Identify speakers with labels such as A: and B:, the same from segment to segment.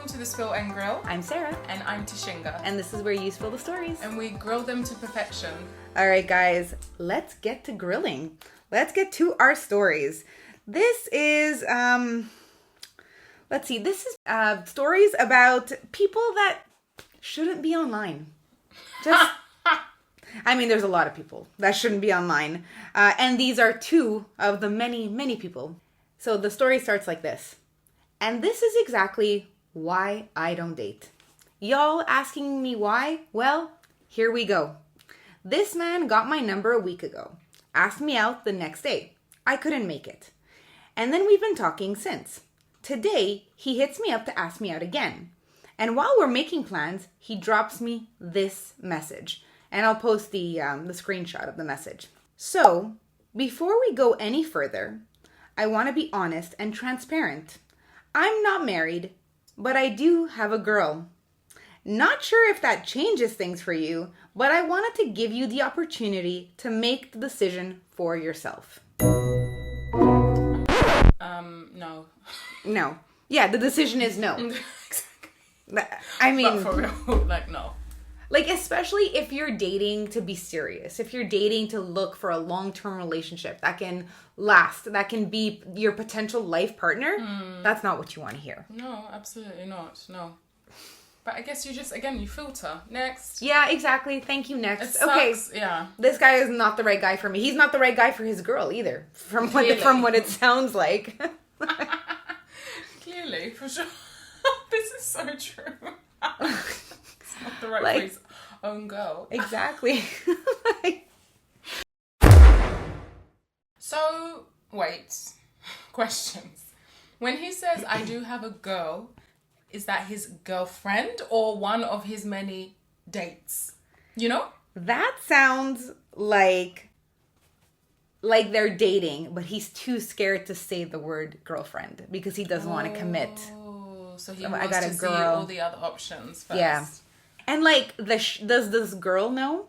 A: to Thespillandgrill.
B: I'm Sarah.
A: And I'm Tishinga.
B: And this is where you spill the stories.
A: And we grill them to perfection.
B: All right, guys, let's get to grilling. Let's get to our stories. This is, this is stories about people that shouldn't be online. Just, I mean, there's a lot of people that shouldn't be online. And these are two of the many, many people. So the story starts like this. And this is exactly why I don't date. Y'all asking me why? Well, here we go. This man got my number a week ago. Asked me out the next day. I couldn't make it. And then we've been talking since. Today, he hits me up to ask me out again. And while we're making plans, he drops me this message. And I'll post the screenshot of the message. So, before we go any further, I want to be honest and transparent. I'm not married, but I do have a girl. Not sure if that changes things for you, but I wanted to give you the opportunity to make the decision for yourself.
A: No.
B: No. Yeah, the decision is no.
A: Exactly.
B: I mean,
A: but for real, like, no.
B: Like, especially if you're dating to be serious, if you're dating to look for a long-term relationship that can last, that can be your potential life partner, that's not what you want to hear.
A: No, absolutely not. No. But I guess you just, again, you filter. Next.
B: Yeah, exactly. Thank you, next.
A: It sucks.
B: Okay.
A: Yeah.
B: This guy is not the right guy for me. He's not the right guy for his girl either, from what it sounds like.
A: Clearly, for sure. This is so true. It's not the right place. Own girl.
B: Exactly.
A: So, wait. Questions. When he says, I do have a girl, is that his girlfriend or one of his many dates? You know?
B: That sounds like they're dating, but he's too scared to say the word girlfriend because he doesn't want to commit.
A: So he wants to see all the other options first.
B: Yeah. And does this girl know?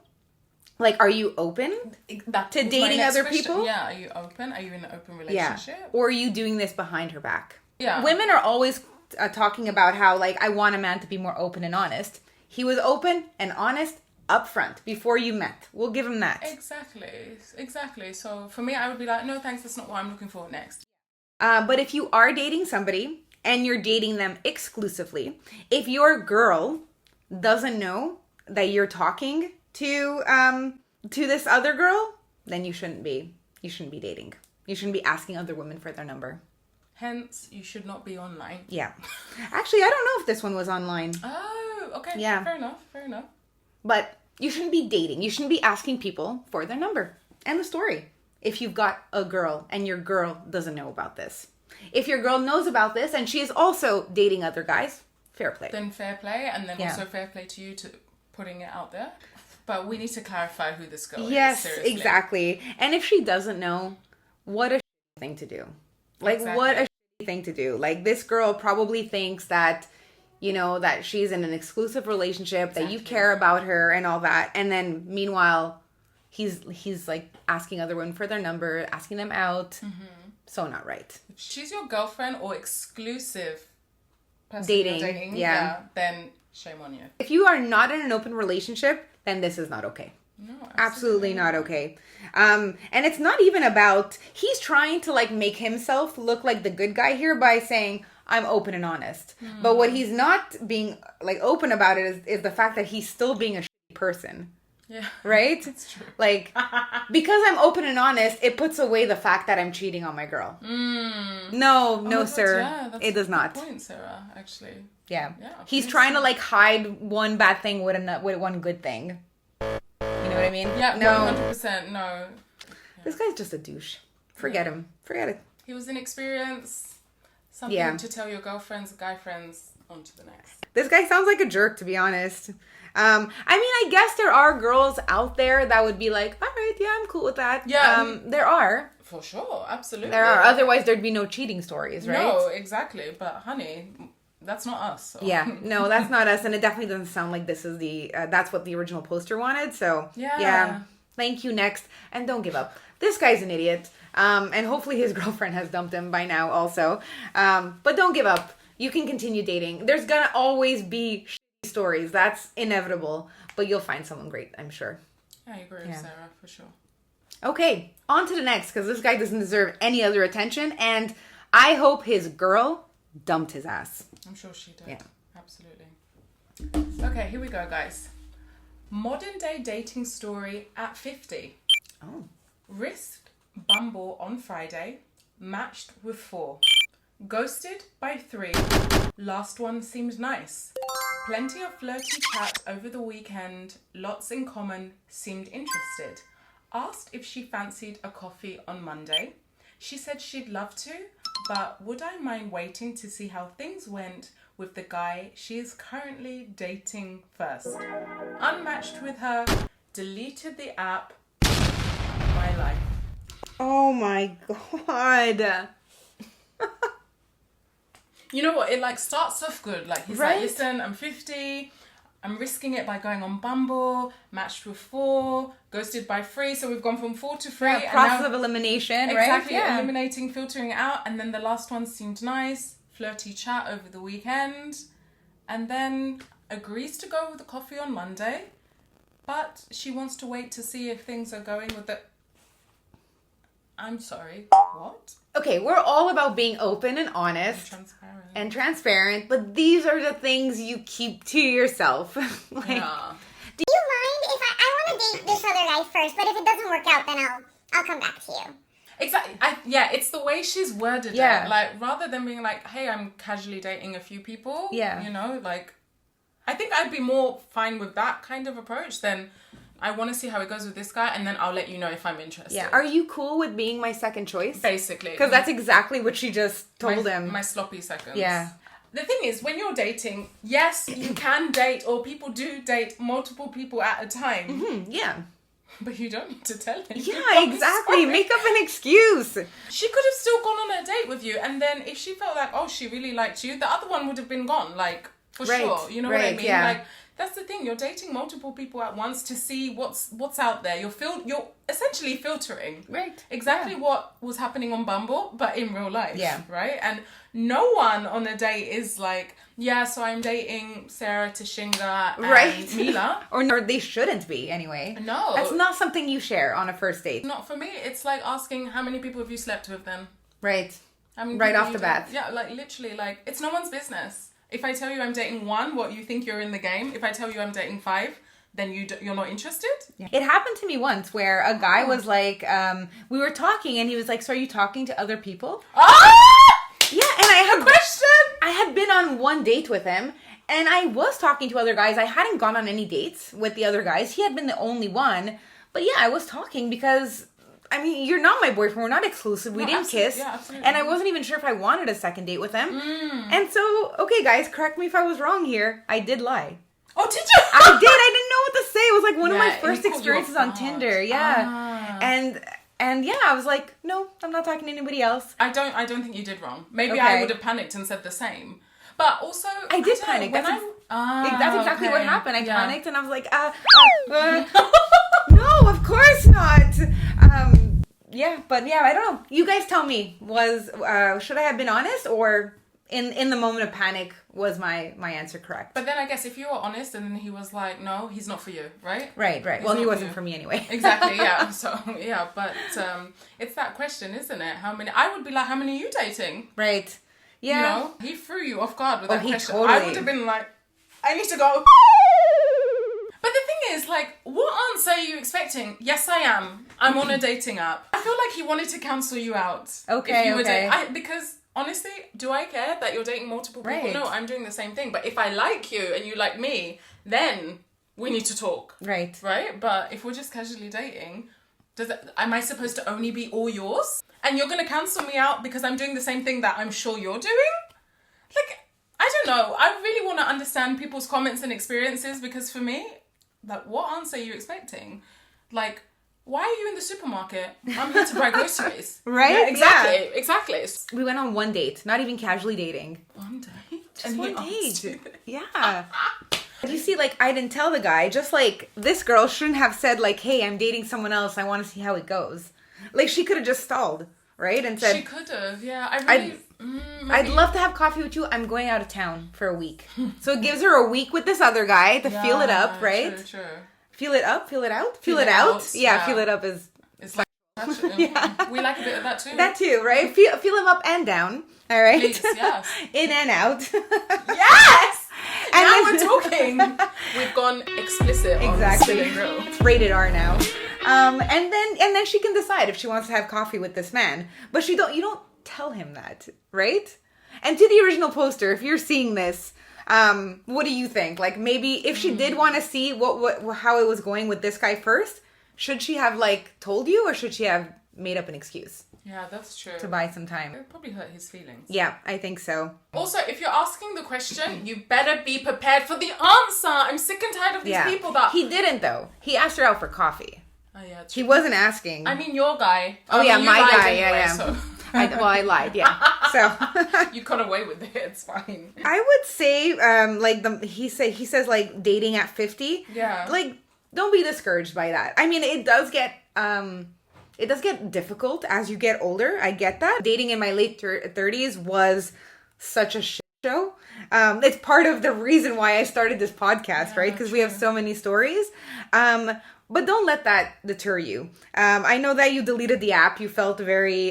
B: Like, are you open to dating other people?
A: Yeah, are you open? Are you in an open relationship?
B: Yeah. Or are you doing this behind her back?
A: Yeah.
B: Women are always talking about how, like, I want a man to be more open and honest. He was open and honest up front before you met. We'll give him that.
A: Exactly. So for me, I would be like, no, thanks. That's not what I'm looking for next.
B: But if you are dating somebody and you're dating them exclusively, if your girl doesn't know that you're talking to this other girl, then you shouldn't be dating. You shouldn't be asking other women for their number.
A: Hence, you should not be online.
B: Yeah. Actually, I don't know if this one was online.
A: Oh, okay.
B: Yeah.
A: Fair enough.
B: But you shouldn't be dating. You shouldn't be asking people for their number. End the story. If you've got a girl and your girl doesn't know about this. If your girl knows about this and she is also dating other guys, fair play.
A: Then fair play, and then also fair play to you to putting it out there. But we need to clarify who this girl is.
B: Yes,
A: seriously.
B: Exactly. And if she doesn't know, what a thing to do. Like, what a thing to do. Like, this girl probably thinks that, you know, that she's in an exclusive relationship, that you care about her and all that. And then, meanwhile, he's like asking other women for their number, asking them out. Mm-hmm. So not right.
A: If she's your girlfriend or exclusive person
B: dating,
A: then shame on you.
B: If you are not in an open relationship, then this is not okay.
A: No,
B: absolutely not okay. And it's not even about, he's trying to like make himself look like the good guy here by saying, I'm open and honest. Mm. But what he's not being like open about it is the fact that he's still being a shitty person.
A: Yeah.
B: Right?
A: That's true.
B: Like, because I'm open and honest, it puts away the fact that I'm cheating on my girl. No, sir.
A: Yeah, that's
B: it does not.
A: Good point, Sarah, actually.
B: Yeah. He's trying to like hide one bad thing with one good thing. You know what I mean?
A: Yeah,
B: no.
A: 100%, no. Yeah.
B: This guy's just a douche. Forget him. Forget it.
A: He was an experience. Something to tell your girlfriends, guy friends, on to the next.
B: This guy sounds like a jerk, to be honest. I mean, I guess there are girls out there that would be like, all right, yeah, I'm cool with that.
A: Yeah.
B: There are.
A: For sure, absolutely.
B: There are. Otherwise, thered be no cheating stories, right?
A: No, exactly. But, honey, that's not us. So.
B: Yeah, no, that's not us. And it definitely doesn't sound like this is that's what the original poster wanted. So, yeah. Thank you, next. And don't give up. This guy's an idiot. And hopefully his girlfriend has dumped him by now also. But don't give up. you can continue dating. There's gonna always be shitty stories. That's inevitable. But you'll find someone great, I'm sure.
A: I agree with Sarah, for sure.
B: Okay, on to the next, because this guy doesn't deserve any other attention, and I hope his girl dumped his ass.
A: I'm sure she did.
B: Yeah.
A: Absolutely. Okay, here we go, guys. Modern day dating story at 50.
B: Oh.
A: Risked Bumble on Friday. Matched with 4. Ghosted by 3. Last one seemed nice. Plenty of flirty chat over the weekend. Lots in common. Seemed interested. Asked if she fancied a coffee on Monday. She said she'd love to, but would I mind waiting to see how things went with the guy she is currently dating first? Unmatched with her. Deleted the app. My life.
B: Oh my god.
A: You know what? It like starts off good. Like he's
B: Right?
A: like, listen, I'm 50. I'm risking it by going on Bumble. Matched with 4. Ghosted by 3. So we've gone from 4 to 3.
B: Yeah, process of elimination, right?
A: Exactly. Eliminating, filtering it out. And then the last one seemed nice. Flirty chat over the weekend. And then agrees to go with the coffee on Monday. But she wants to wait to see if things are going with the... I'm sorry. What?
B: Okay, we're all about being open and honest. Transparent, but these are the things you keep to yourself. Like,
A: Yeah.
C: Do you mind if I want to date this other guy first, but if it doesn't work out, then I'll come back to you.
A: Exactly. It's the way she's worded
B: Yeah.
A: it. Like, rather than being like, hey, I'm casually dating a few people.
B: Yeah.
A: You know, like, I think I'd be more fine with that kind of approach than I want to see how it goes with this guy and then I'll let you know if I'm interested.
B: yeah, are you cool with being my second choice?
A: Basically.
B: Because that's exactly what she just told him.
A: My sloppy seconds.
B: Yeah.
A: The thing is, when you're dating, yes, you can date, or people do date multiple people at a time.
B: Yeah.
A: But you don't need to tell him.
B: Yeah, exactly. Make up an excuse.
A: She could have still gone on a date with you, and then if she felt like, oh, she really liked you, the other one would have been gone, like, for sure. You know what I mean?
B: Yeah.
A: Like, that's the thing. You're dating multiple people at once to see what's out there. You're essentially filtering.
B: Right.
A: Exactly what was happening on Bumble, but in real life.
B: Yeah.
A: Right? And no one on a date is like, yeah, so I'm dating Sarah, Tashinga, and Mila.
B: or no, they shouldn't be, anyway.
A: No.
B: That's not something you share on a first date.
A: Not for me. It's like asking, how many people have you slept with then?
B: Right.
A: How many
B: Right
A: people
B: off
A: you
B: the bat.
A: Yeah, like literally, like, it's no one's business. If I tell you I'm dating 1, what, you think you're in the game? If I tell you I'm dating 5, then you're not interested?
B: Yeah. It happened to me once where a guy was like, we were talking and he was like, so are you talking to other people? Yeah, and I had I had been on one date with him, and I was talking to other guys. I hadn't gone on any dates with the other guys. He had been the only one. But yeah, I was talking because, I mean, you're not my boyfriend. We're not exclusive. We didn't kiss.
A: Yeah, absolutely.
B: And I wasn't even sure if I wanted a second date with him. And so, okay, guys, correct me if I was wrong here. I did lie.
A: Oh, did you?
B: I did. I didn't know what to say. It was like one of my
A: Yeah,
B: first
A: he caught you
B: experiences
A: off
B: on
A: guard.
B: Tinder. Yeah. And yeah, I was like, no, I'm not talking to anybody else.
A: I don't think you did wrong. Maybe
B: Okay.
A: I would have panicked and said the same. But also,
B: I did
A: don't know,
B: panic.
A: when
B: That's exactly what
A: okay.
B: happened. I
A: Yeah.
B: panicked and I was like, no, of course not. Yeah, but yeah, I don't know. You guys tell me. Should I have been honest, or in the moment of panic was my answer correct?
A: But then I guess if you were honest and then he was like, no, he's not for you, right?
B: Right.
A: He's
B: Well, he
A: not
B: wasn't
A: you.
B: for me anyway.
A: Exactly, yeah. So, yeah, but it's that question, isn't it? I would be like, how many are you dating?
B: Right. Yeah.
A: You know? He threw you off guard with that
B: he
A: question.
B: totally-
A: I would have been like, I need to go. But the thing is, like, what answer are you expecting? Yes, I am. I'm on a dating app. I feel like he wanted to cancel you out.
B: Okay,
A: If you were
B: okay.
A: because honestly, do I care that you're dating multiple people?
B: Right.
A: No, I'm doing the same thing. But if I like you and you like me, then we need to talk.
B: Right.
A: Right? But if we're just casually dating, am I supposed to only be all yours? And you're going to cancel me out because I'm doing the same thing that I'm sure you're doing? Like, I don't know. I really want to understand people's comments and experiences, because for me, like, what answer are you expecting? Like, why are you in the supermarket? I'm here to buy groceries.
B: Right?
A: Yeah, exactly.
B: We went on one date, not even casually dating.
A: One date?
B: Just one
A: asked
B: date.
A: you.
B: Yeah. You see, like, I didn't tell the guy, just like this girl shouldn't have said, like, hey, I'm dating someone else. I want to see how it goes. Like, she could have just stalled, right? And said,
A: She could have, yeah. I really...
B: I'd love to have coffee with you. I'm going out of town for a week. So it gives her a week with this other guy to feel it up, right?
A: True.
B: Feel it up, feel it out, feel it out. Yeah, feel it up is...
A: It's like... Yeah. We like a bit of that too.
B: That too, right? Feel him up and down. All right?
A: Please, yes.
B: In and out.
A: Yes!
B: And
A: now
B: then-
A: we're talking. We've gone explicit
B: Exactly.
A: on Thespillandgrill.
B: It's rated R now. And then she can decide if she wants to have coffee with this man. But you don't tell him that, right? And to the original poster, if you're seeing this, what do you think? Like maybe if she did want to see how it was going with this guy first, should she have like told you, or should she have made up an excuse
A: Yeah, that's true.
B: to buy some time?
A: It probably hurt his feelings.
B: Yeah, I think so.
A: Also, if you're asking the question, you better be prepared for the answer. I'm sick and tired of these people that...
B: He didn't though. He asked her out for coffee.
A: Oh, yeah,
B: He wasn't asking.
A: I mean, your guy.
B: Oh, yeah,
A: you
B: my
A: lied
B: guy,
A: anyway,
B: yeah.
A: So.
B: I lied, yeah. So
A: You got away with it. It's fine.
B: I would say, he says like dating at 50.
A: Yeah.
B: Like, don't be discouraged by that. I mean, it does get difficult as you get older. I get that. Dating in my late 30s was such a shit show. It's part of the reason why I started this podcast, right? Because we have so many stories. But don't let that deter you. I know that you deleted the app. You felt very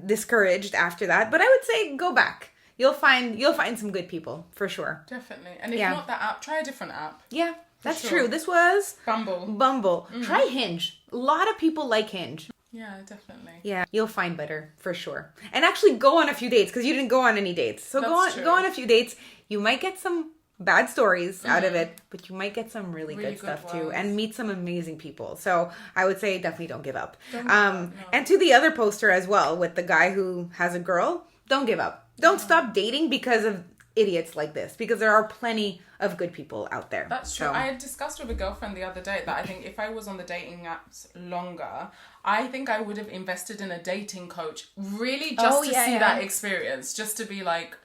B: discouraged after that. But I would say go back. You'll find some good people for sure.
A: Definitely. And if
B: Yeah.
A: not that app, try a different app.
B: Yeah, that's
A: sure.
B: true. This was
A: Bumble.
B: Try Hinge. A lot of people like Hinge.
A: Yeah, definitely.
B: Yeah, you'll find better for sure. And actually go on a few dates because you didn't go on any dates. So
A: That's true.
B: go on a few dates. You might get some bad stories out of it, but you might get some really good stuff too,
A: ones.
B: and meet some amazing people. So I would say definitely don't give up.
A: Don't give up, no.
B: And to the other poster as well with the guy who has a girl, don't give up. Don't stop dating because of idiots like this, because there are plenty of good people out there.
A: That's true.
B: So-
A: I had discussed with a girlfriend the other day that I think if I was on the dating apps longer, I think I would have invested in a dating coach really just to see that experience, just to be like,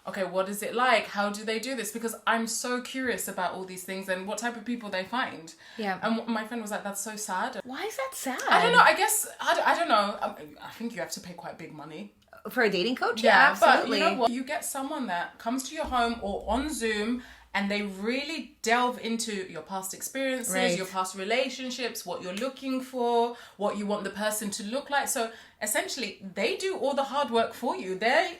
A: okay, what is it like? How do they do this? Because I'm so curious about all these things and what type of people they find.
B: Yeah.
A: And my friend was like, that's so sad.
B: Why is that sad?
A: I don't know. I guess, I don't know. I think you have to pay quite big money.
B: For a dating coach?
A: Yeah,
B: absolutely.
A: but you know what? You get someone that comes to your home or on Zoom and they really delve into your past experiences,
B: Right.
A: your past relationships, what you're looking for, what you want the person to look like. So essentially, they do all the hard work for you. They're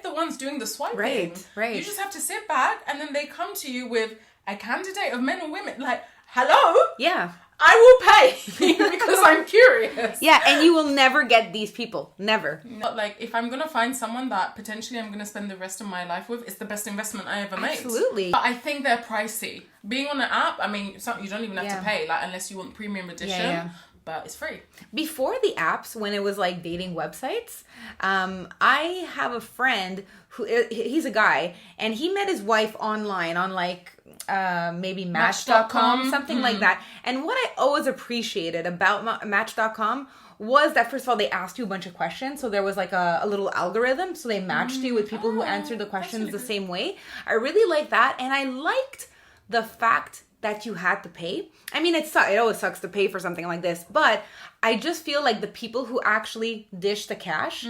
A: the ones doing the swiping.
B: Right.
A: You just have to sit back and then they come to you with a candidate of men or women. Like, hello?
B: Yeah.
A: I will pay because I'm curious.
B: Yeah, and you will never get these people. Never.
A: But like, if I'm gonna find someone that potentially I'm gonna spend the rest of my life with, it's the best investment I ever made.
B: Absolutely.
A: But I think they're pricey. Being on an app, I mean, you don't even have to pay, like unless you want premium edition.
B: Yeah.
A: But it's free.
B: Before the apps, when it was like dating websites, I have a friend who he's a guy, and he met his wife online on like maybe Match.com, something like that. And what I always appreciated about Match.com was that, first of all, they asked you a bunch of questions. So there was like a little algorithm. So they matched you with people who answered the questions
A: really
B: the
A: good.
B: same way. I really liked that. And I liked the fact that you had to pay. I mean, it always sucks to pay for something like this, but I just feel like the people who actually dish the cash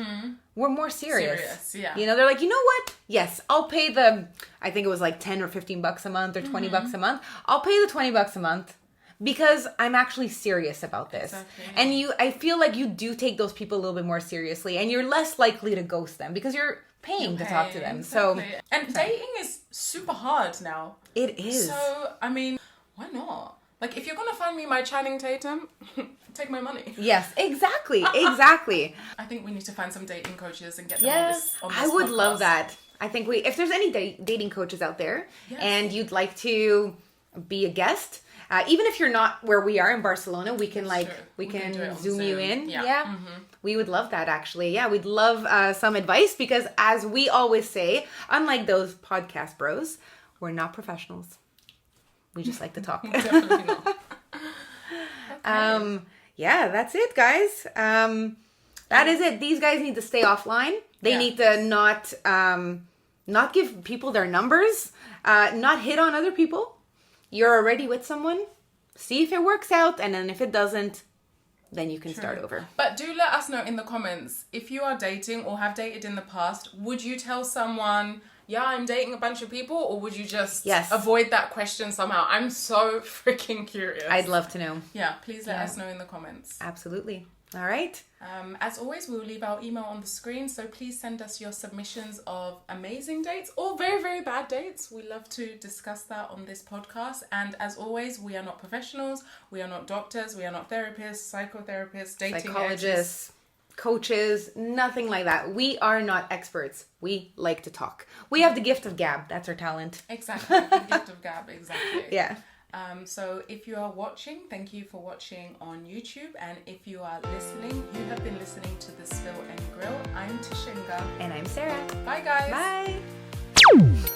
B: were more serious.
A: Yeah.
B: You know, they're like, you know what? Yes, I'll pay I think it was like 10 or 15 bucks a month or 20 bucks a month. I'll pay the 20 bucks a month because I'm actually serious about this.
A: Exactly.
B: And I feel like you do take those people a little bit more seriously, and you're less likely to ghost them because you're paying to talk to them.
A: Exactly. And dating is super hard now.
B: It is.
A: So, I mean, why not? Like, if you're gonna find me my Channing Tatum, take my money.
B: Yes, exactly. Exactly.
A: I think we need to find some dating coaches and get them
B: Yes,
A: on this
B: I would love
A: podcast.
B: that. I think if there's any dating coaches out there
A: Yes.
B: and you'd like to be a guest, even if you're not where we are in Barcelona, we can
A: True.
B: we can
A: do it on
B: zoom you
A: Zoom.
B: in.
A: Yeah.
B: We would love that actually. Yeah, we'd love some advice because, as we always say, unlike those podcast bros, we're not professionals. We just like to talk.
A: Definitely not.
B: Yeah, that's it, guys. That is it. These guys need to stay offline. They
A: Yeah.
B: need to not give people their numbers, not hit on other people. You're already with someone. See if it works out, and then if it doesn't, then you can start over.
A: But do let us know in the comments if you are dating or have dated in the past. Would you tell someone, yeah, I'm dating a bunch of people, or would you just avoid that question somehow? I'm so freaking curious.
B: I'd love to know.
A: Yeah, please let us know in the comments.
B: Absolutely. All right.
A: As always, we will leave our email on the screen, so please send us your submissions of amazing dates or very, very bad dates. We love to discuss that on this podcast. And as always, we are not professionals, we are not doctors, we are not therapists, psychotherapists, dating
B: psychologists, coaches, nothing like that. We are not experts. We like to talk. We have the gift of gab. That's our talent.
A: Exactly. The gift of gab. Exactly.
B: Yeah.
A: So if you are watching, thank you for watching on YouTube. And if you are listening, you have been listening to The Spill and Grill. I'm Tishinga.
B: And I'm Sarah.
A: Bye, guys.
B: Bye.